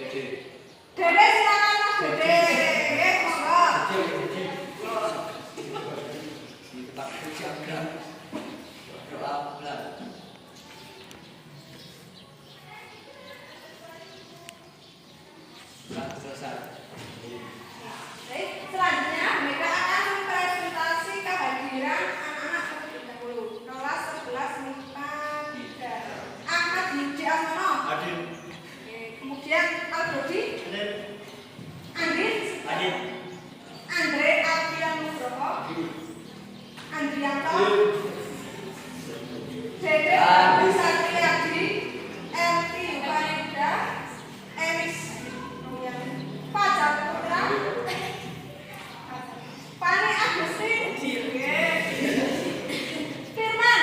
Dede silakan Mas Dede. Monggo. Kita jaga doa bulan. Selesai. Baik, selanjutnya mereka akan mempresentasi kehadiran anak-anak seperti dahulu. Kelas 11 MIPA 3. Ahmad Yudi Amono. Hadir. Kemudian Aldodi. Hadir. Andin. Hadir. Andre Ardian Nugroho. Andrianto. Dede Satriadi. Elvi Yukanida. Emis Fajar Putra. Pani Agustin. Firman.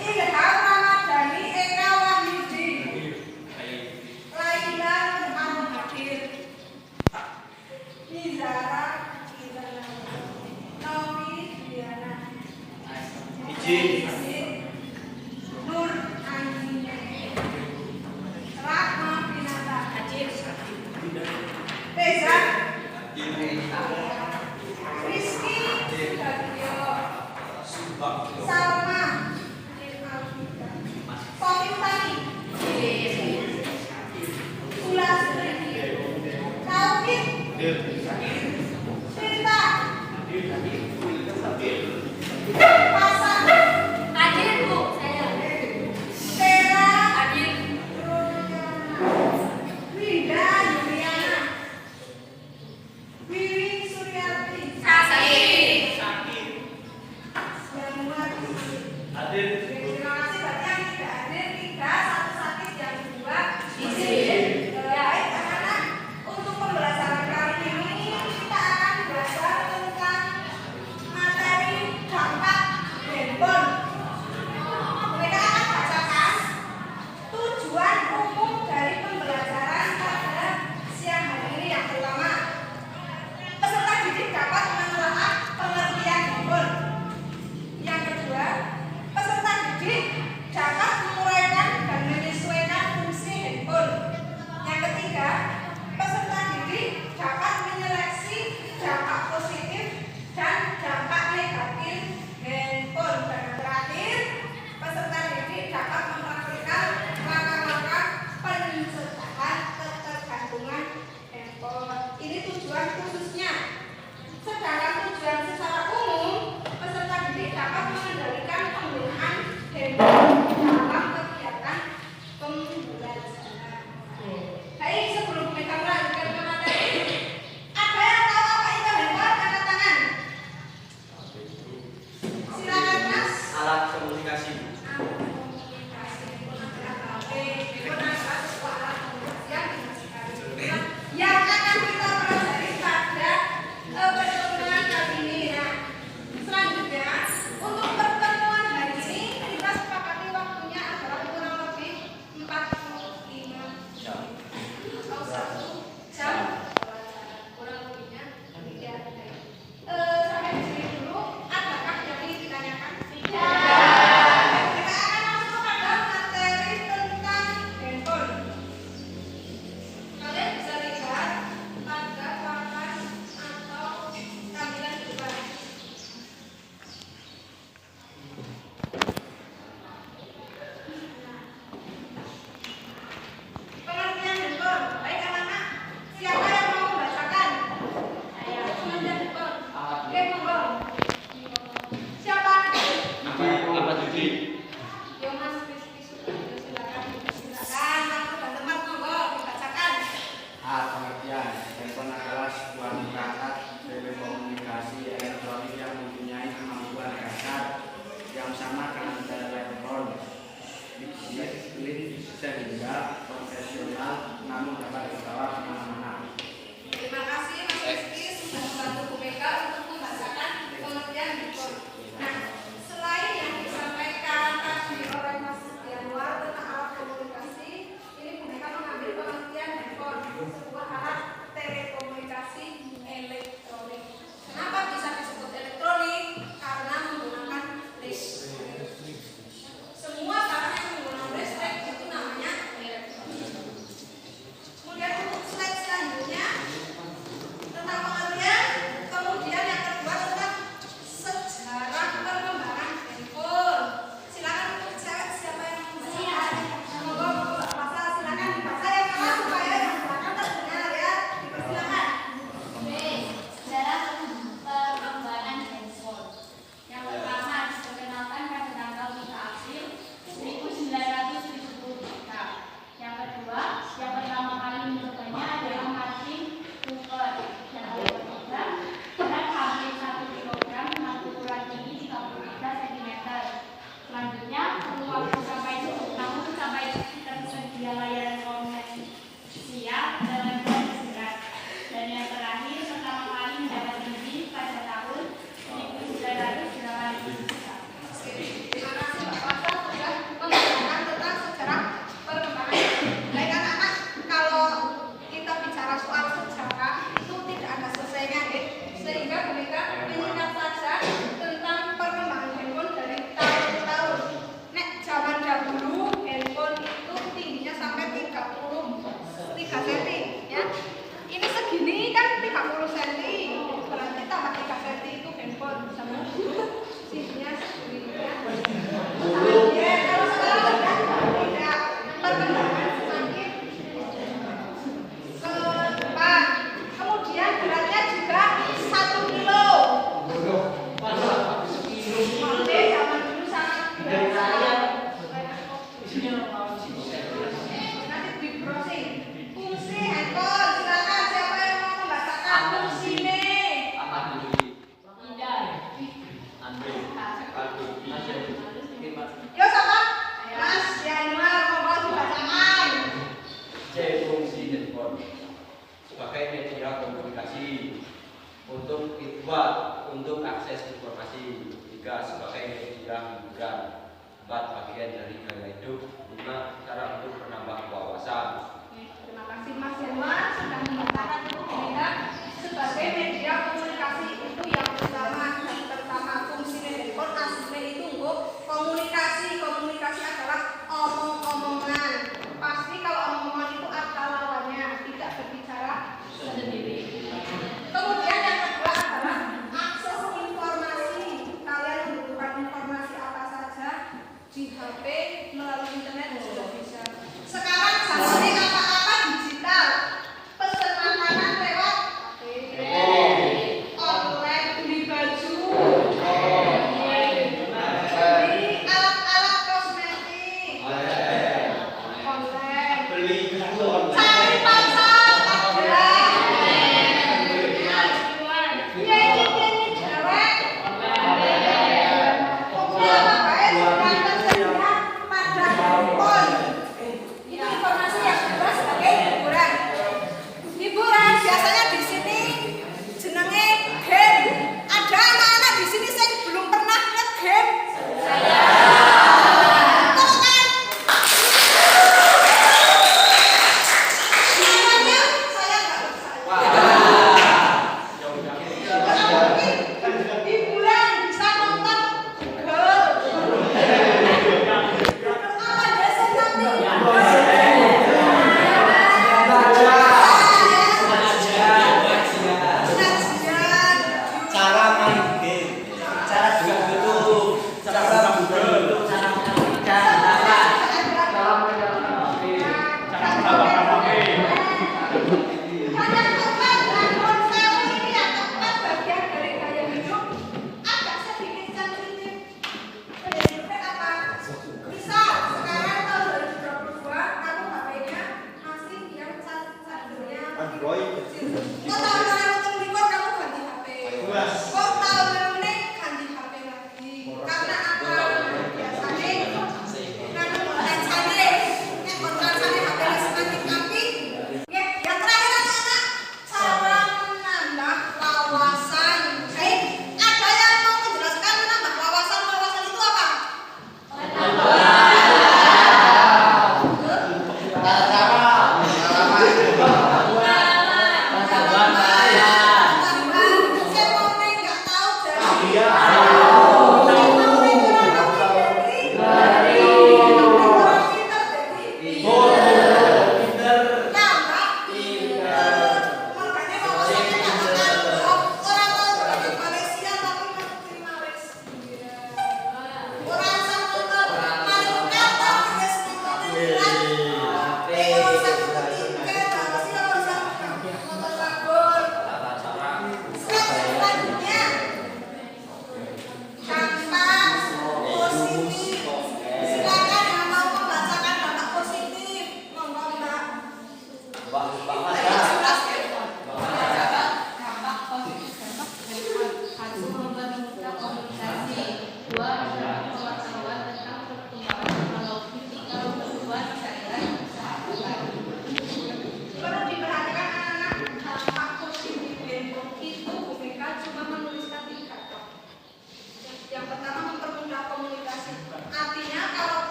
Ilham Ramadhani Eka Wahyudi. Laila Muhammad Hadir. Izara Nomi Diana. Nur Anjine. Rahma Pinata. Reza. Rizky Sudaryo. Salma. Sofi Utami. Sulastri. Taufik. Tirta. Pasan. Hadir Bu, saya. Tera. Hadir. Winda Yuliana. Wiwi Suryati. Sakit. Muhammad. Hadir. Terima kasih berarti yang tidak hadir 3, satu sakit yang 2 Izin. Baik anak-anak, untuk pembelajaran kali ini Untuk kedua, untuk akses informasi. 3. Sebagai media hiburan. 4. Bagian dari gaya hidup. 5. Cara untuk menambah wawasan. Terima kasih Mas Herman sudah mengatakan Bumeka sebagai media komunikasi itu yang pertama fungsi handphone aslinya itu untuk komunikasi. Komunikasi adalah omong-omongan. Pasti kalau omong-omongan itu ada lawannya, tidak berbicara sendiri. Kemudian yang kedua adalah akses informasi. Kalian membutuhkan informasi apa saja di HP melalui internet sudah bisa. Sekarang zamannya apa-apa digital. Pesan makanan lewat online, beli baju, beli alat-alat kosmetik online, cari pacar ada, nyanyi cewek, pokoknya makanya sudah tersedia pada handphone. Itu informasi yang kedua sebagai hiburan. Hiburan biasanya di sini jenenge game. Ada anak-anak di sini saya belum pernah nge-game. Tolong namanya saya nggak percaya. Hiburan bisa nonton Google. Apa dasar Cara main game, cara juga dulu, cara Google, cara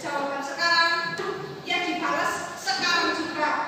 jawaban sekarang, ya dibalas sekarang juga.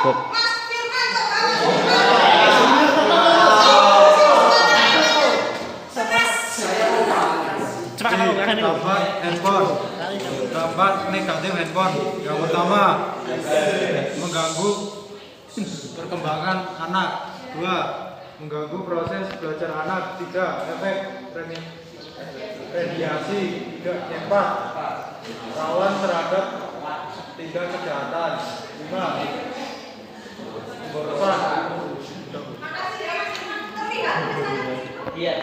Mas Firman coba. Dampak handphone. Dampak negatif handphone. Yang pertama, mengganggu perkembangan anak. 2, mengganggu proses belajar anak. 3, efek radiasi. 4, rawan terhadap tindak kejahatan. 5, pemborosan. Makasih ya Mas Firman. Terlihat tulisannya di situ? Iya.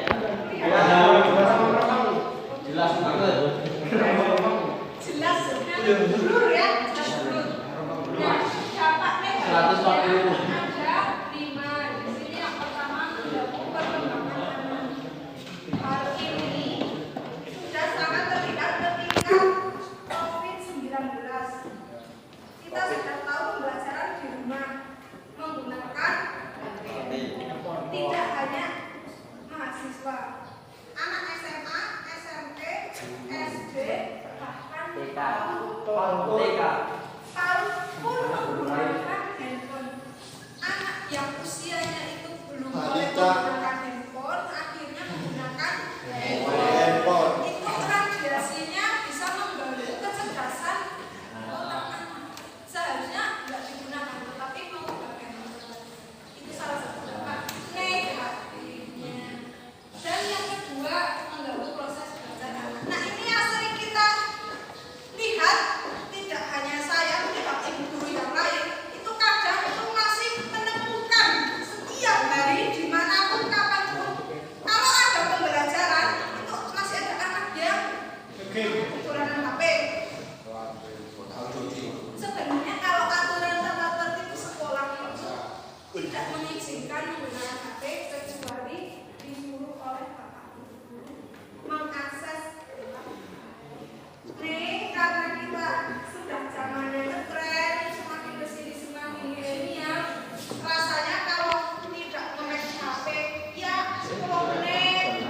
Jelas banget. Jelas blur ya, jelas blur. Nah, dampak negatif 140. ada 5. Di sini yang pertama mengganggu perkembangan anak. Hal ini sudah sangat terlihat ketika COVID-19. Kita sudah tahu pembelajaran di rumah menggunakan tidak hanya mahasiswa, anak SMA, SMP, SD, bahkan PAUD pun menggunakan handphone. Anak yang usianya itu belum boleh menggunakan handphone, akhirnya menggunakan handphone. Itu radiasinya bisa mengganggu kecerdasan otak anak. Seharusnya tidak digunakan, tetapi menggunakan handphone. Itu salah satu dampak negatifnya. Dan yang kedua, mengganggu proses belajar anak. Nah, ini yang sering kita lihat, tidak hanya saya, tetapi guru yang lain, itu kadang itu masih menemukan setiap hari dimanapun kapanpun. Kalau ada pembelajaran, itu masih ada anak yang kekurangan HP. Sebenarnya kalau aturan tata tertib sekolah itu tidak mengizinkan menggunakan HP kecuali disuruh oleh bapak ibu mengakses. Nih, karena kita sudah zamannya ngetren, semakin kesini semakin milenial, rasanya kalau tidak memegang HP, ya 10 menit,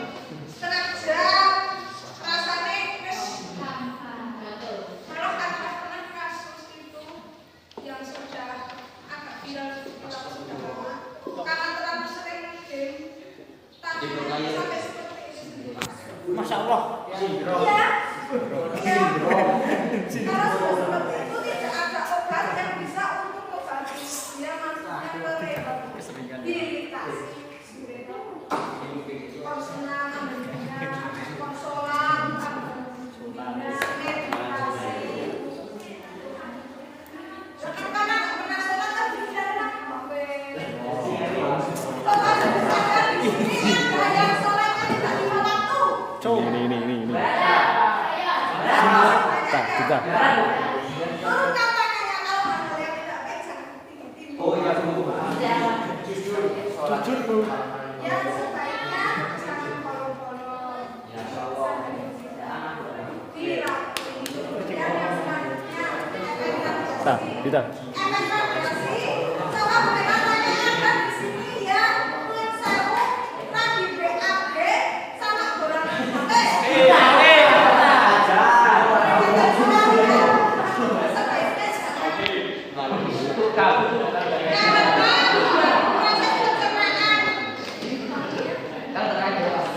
setengah jam, rasanya wes malah ada pernah kasus itu yang sudah agak viral, kita sudah lama, karena terlalu sering game, tapi sampai seperti itu sendiri. Masya Allah. Iya. Iya. Kalau sudah seperti itu tidak ada obat yang bisa untuk mengobati. Dia masuknya ke rehabilitasi. Konseling, konsolan, meditasi. Karena nggak pernah sholat kan bisa HP. Kalau ada di sini, yang sholat kan tidak lima waktu. Ini. Kita. Turun katanya kalau ada yang tidak baik jangan tinggi-tinggi. Oh iya, Jujur, Bu. Ya sebaiknya jangan kolong-kolong. Dirapi. Yang selanjutnya Kita. efek radiasi. Coba bagaimana ada di sini yang kulit sewu lagi BAB sama gorangan HP. Sebaiknya jangan.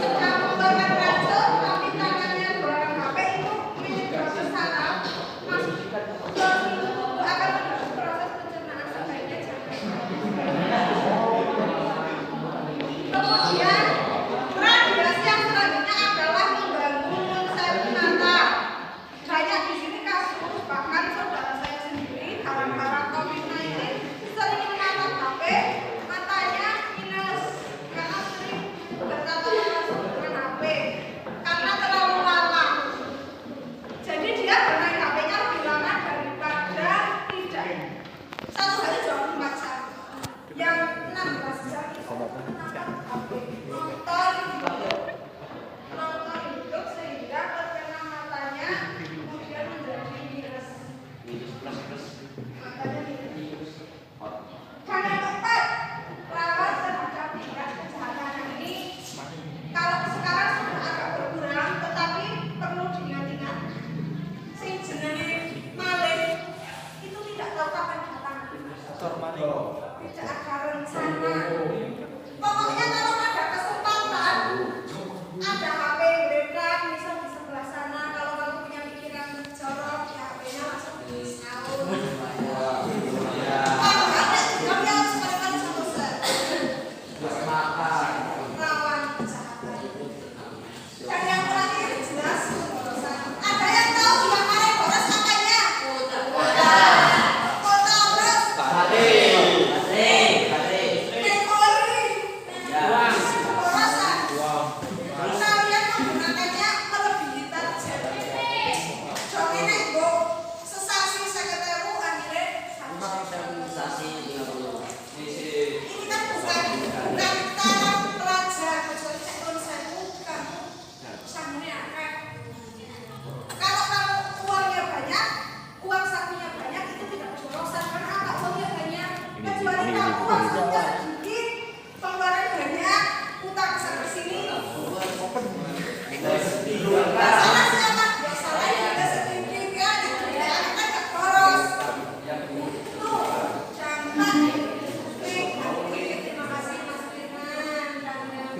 Sedang membawa racun, tapi tangannya gorangan HP itu menyebabkan saraf masuk ke tubuh akan mengganggu proses pencernaan. Sebaiknya jangan. Kemudian radiasi yang selanjutnya adalah mengganggu konsep mata. Banyak di sini kasus, bahkan saudara saya sendiri karena COVID-19 sering mata tidak ada rencana. Pokoknya kalau ada kesempatan, ada HP beredar, misal di sebelah sana. Kalau kamu punya pikiran jorok, ya HP-nya langsung di-out. Kalau ada juga yang sekali-kali satu set. Rawan kejahatan. Dan yang terakhir jelas pemborosan. Ada yang tahu yang mana yang boros katanya? Kota boros. Memori. Pemborosan. Kalian menggunakannya melebihi target. Jong ini gue sesasi sekretariat akhirnya ini kan bukan kita pelajar kecuali cekon saya bukan sanggupnya akan kalau kamu uangnya banyak uang sakunya banyak itu tidak keborosan karena apa uangnya banyak kecuali kamu uang sakunya sedikit pengeluaran banyak utang sana sini salah siapa ya salah juga sedikit kan ya kan gak boros tuh jangan terima kasih Mas Firman dan yang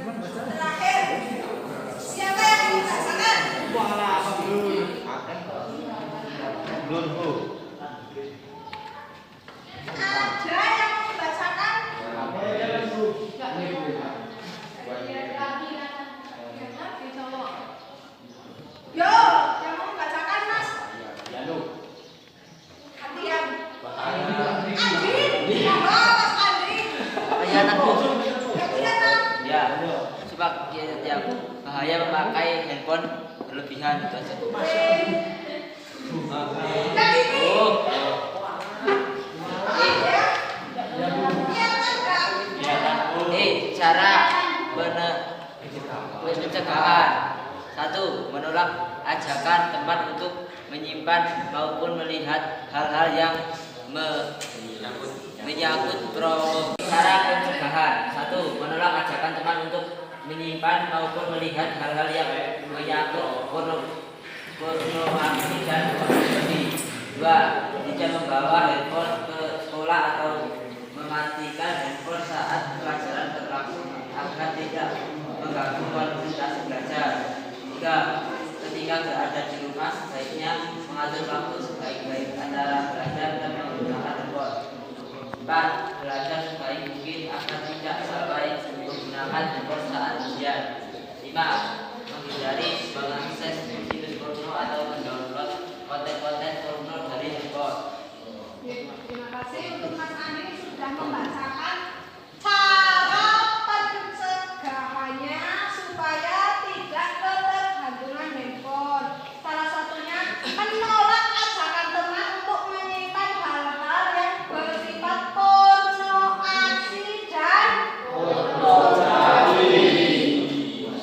terakhir siapa yang membacakan ada yang membacakan yo yang mau membacakan Mas Adrian Andri Mas Andri Ayat aku. Adrian Mas Ya, sebab yang bahaya memakai handphone berlebihan itu aja. dan ini Oh, cara pencegahan. 1. Menolak ajakan tempat untuk menyimpan maupun melihat hal-hal yang menyangkut cara pencegahan. 1. Menolak ajakan teman untuk menyimpan maupun melihat hal-hal yang menyangkut pornografi dan pornografi. 2. Tidak membawa handphone ke sekolah atau mematikan handphone saat pelajaran berlangsung agar tidak mengganggu kualitas belajar. 3. Ketika berada di rumah sebaiknya mengatur waktu sebaik-baik antara belajar dan menggunakan handphone. 4. Belajar sebaik mungkin agar tidak sampai menggunakan handphone saat ujian. 5. Menghindari mengakses situs porno atau mendownload konten-konten porno dari handphone. terima kasih untuk Mas Andri sudah membacakan cara pencegahannya supaya tidak ketergantungan handphone. Salah satunya menolak ajakan teman untuk menyimpan hal-hal yang bersifat pornografi dan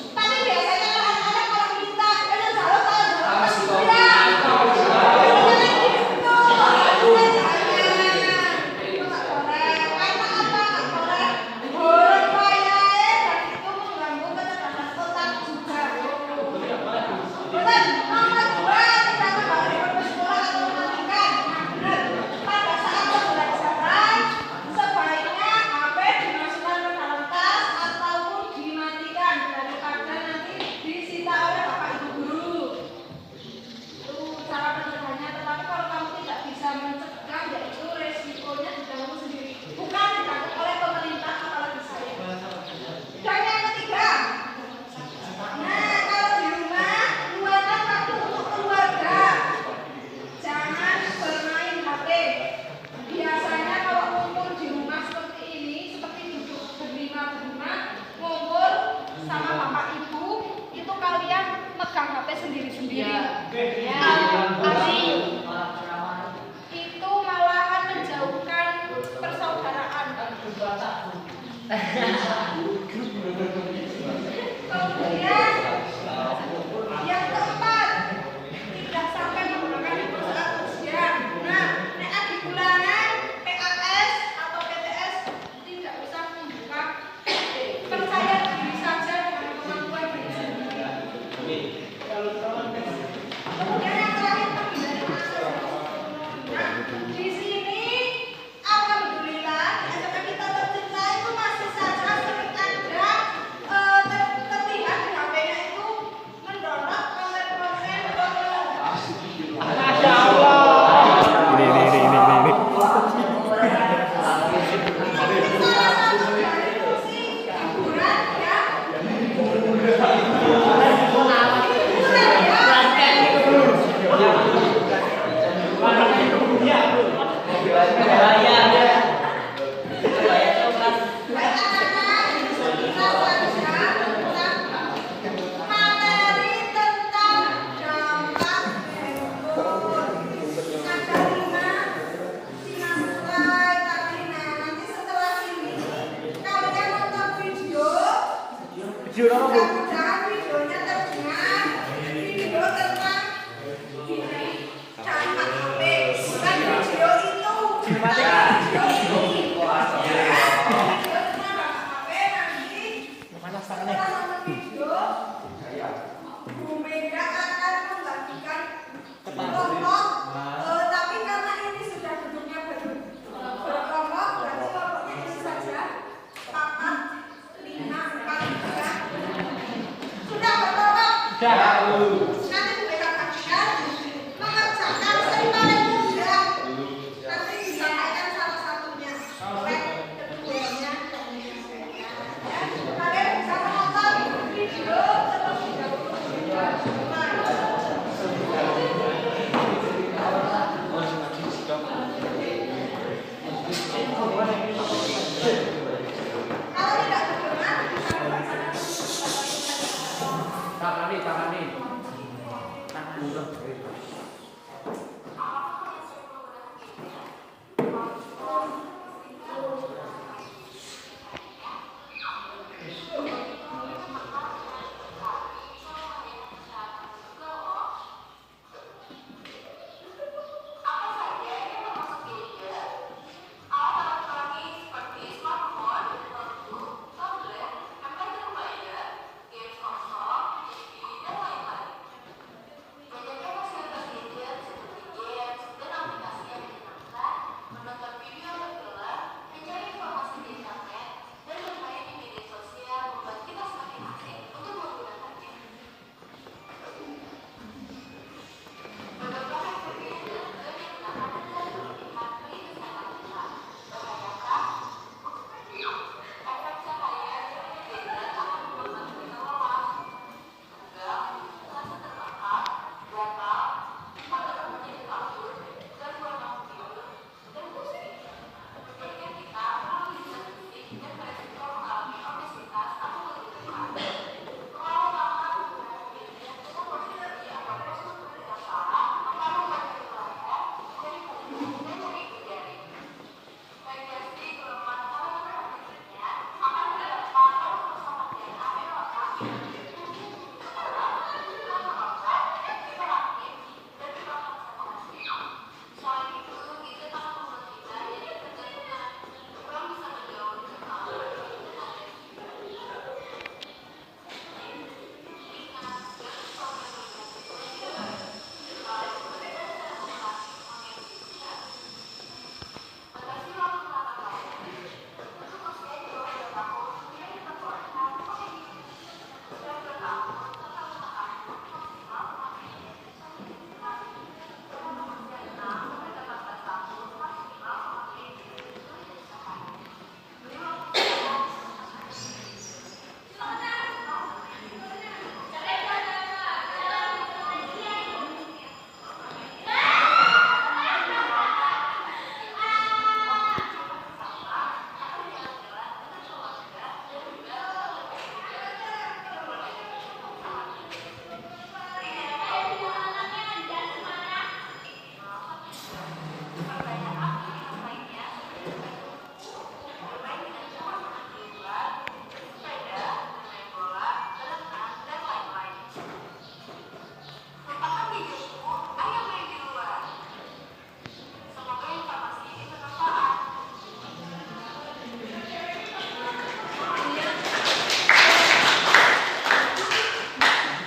tapi biasanya kan anak-anak kalau minta kalau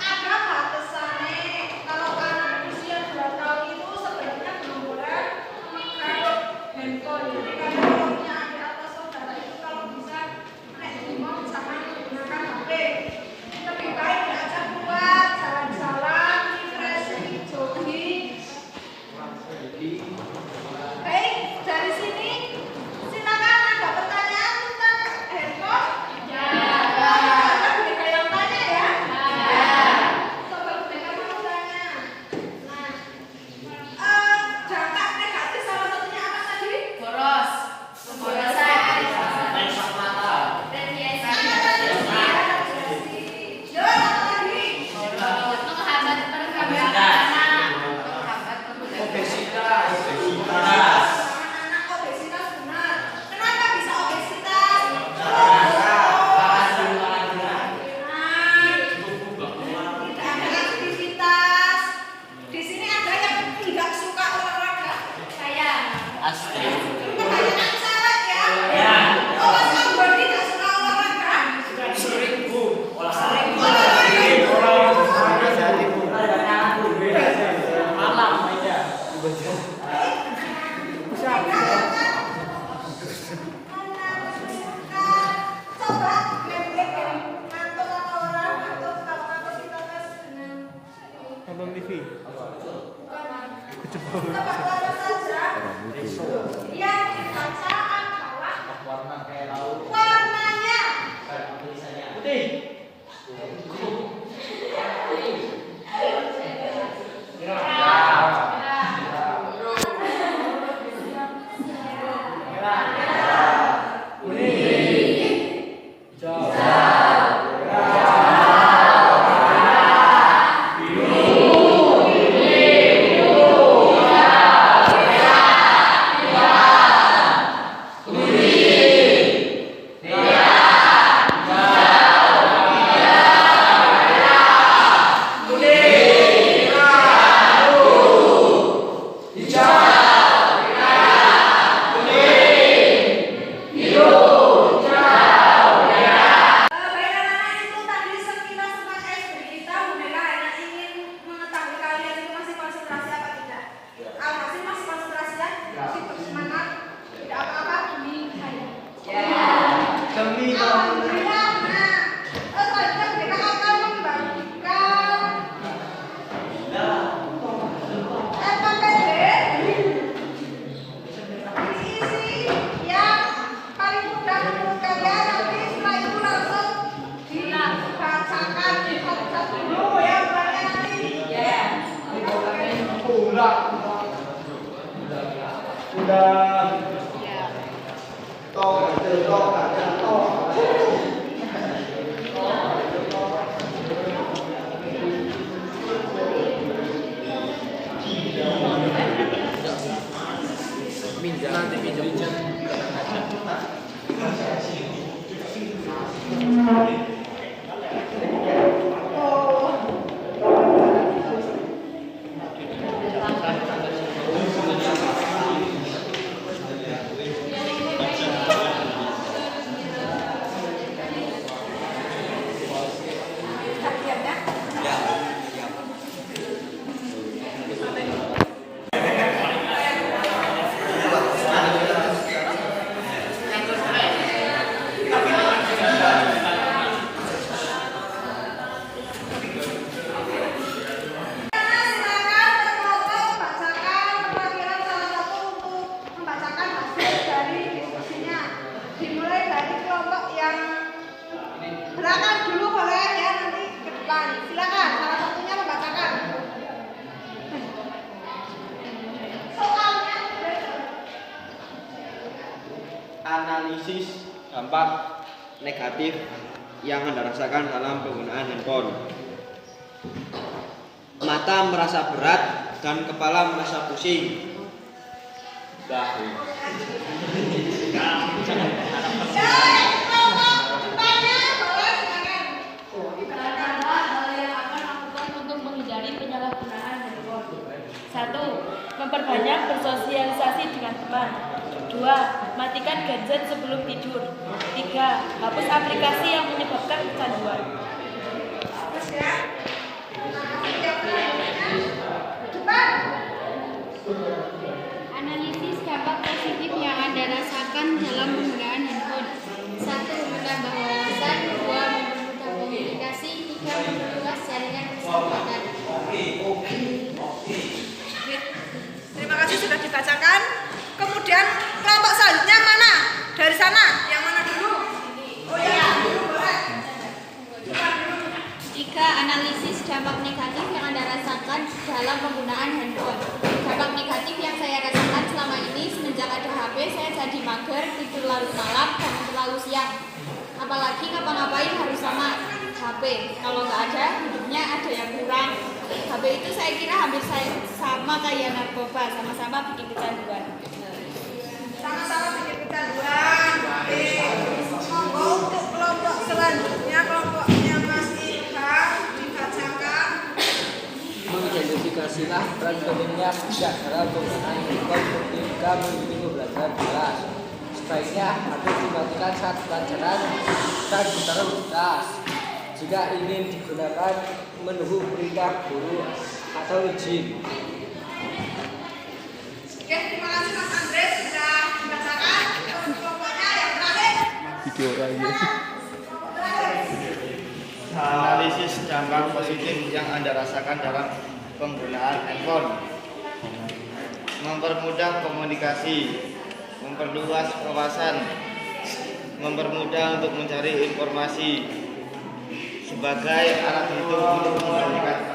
Ada batasannya. Kalau anak usia 2 tahun itu sebenarnya belum boleh memakai handphone. Jadi kalian kalau punya adik atau saudara itu kalau bisa mau jangan menggunakan HP. Lebih baik diajak keluar, jalan-jalan, refreshing, jogging. Baik, dari sini silakan ada pertanyaan tentang handphone? Ya. Ada mereka yang tanya ya? Coba mereka mau tanya. Dampak negatif salah satunya apa tadi? Boros. Pemborosan. Merusak mata. Radiasi. Yo, apa lagi? Menghambat perkembangan anak. Menghambat perkembangan. Obesitas. Anak-anak obesitas benar. Kenapa bisa obesitas? Makan berat. Tidak ada aktivitas. Di sini ada yang tidak suka olahraga. Saya. Asli. Kebanyakan cewek ya. Ya. Oh, Mas Ambon tidak suka olahraga. Sering bu. Malam aja. Coba ngeblek yang ngantuk atau orang ngantuk kalau ngantuk kita tes dengan Nonton TV. tempat keluar saja. Yang dibaca adalah warnanya. Putih. Baik anak-anak, itu tadi sekilas tentang SD kita. Bu Nela hanya ingin mengetahui kalian itu masih konsentrasi apa tidak. Alhasil masih konsentrasi ya. Masih bersemangat. Tidak apa-apa demi saya. Demi Alhamdulillah. Nah, selanjutnya mereka akan membagikan FKPD diisi yang paling mudah menurut kalian. Nanti setelah itu langsung dibacakan satu-satu dulu ya bulannya nanti. Udah. nanti pinjam. Silakan dulu boleh ya, nanti ke depan. Silakan, salah satunya membacakan. Soalnya Analisis dampak negatif yang Anda rasakan dalam penggunaan handphone. Mata merasa berat dan kepala merasa pusing. Bahu. mematikan gadget sebelum tidur. 3. Hapus aplikasi yang menyebabkan kecanduan. Terus ya. Yang selanjutnya. Cepat. Analisis dampak positif yang Anda rasakan dalam penggunaan handphone. 1. Menambah wawasan. 2. Mempermudah komunikasi. 3. Memperluas jaringan persahabatan. Terima kasih sudah dibacakan. Kemudian kelompok selanjutnya mana? Dari sana. Yang mana dulu? Oh ya, dulu boleh. Coba dulu. 3. Analisis dampak negatif yang Anda rasakan dalam penggunaan handphone. Dampak negatif yang saya rasakan selama ini semenjak ada HP, saya jadi mager, tidur larut malam, bangun terlalu siang. Apalagi ngapa-ngapain harus sama HP. Kalau nggak ada, hidupnya ada yang kurang. HP itu saya kira hampir sama kayak narkoba, sama-sama bikin kecanduan. Sama-sama bikin kecanduan. Oke. Monggo untuk kelompok selanjutnya, kelompoknya Mas Ilham dibacakan. Mengidentifikasilah peran pemilih tidak dalam penggunaan handphone ketika mengikuti pembelajaran kelas. Sebaiknya HP dimatikan saat pelajaran dan ditaruh di tas. Jika ingin digunakan menunggu perintah guru atau izin. Oke, terima kasih Mas Andre sudah dibacakan. Kelompoknya yang terakhir. Video lagi. Analisis dampak positif yang Anda rasakan dalam penggunaan handphone. Mempermudah komunikasi, memperluas wawasan, mempermudah untuk mencari informasi sebagai alat hidup untuk mengendalikan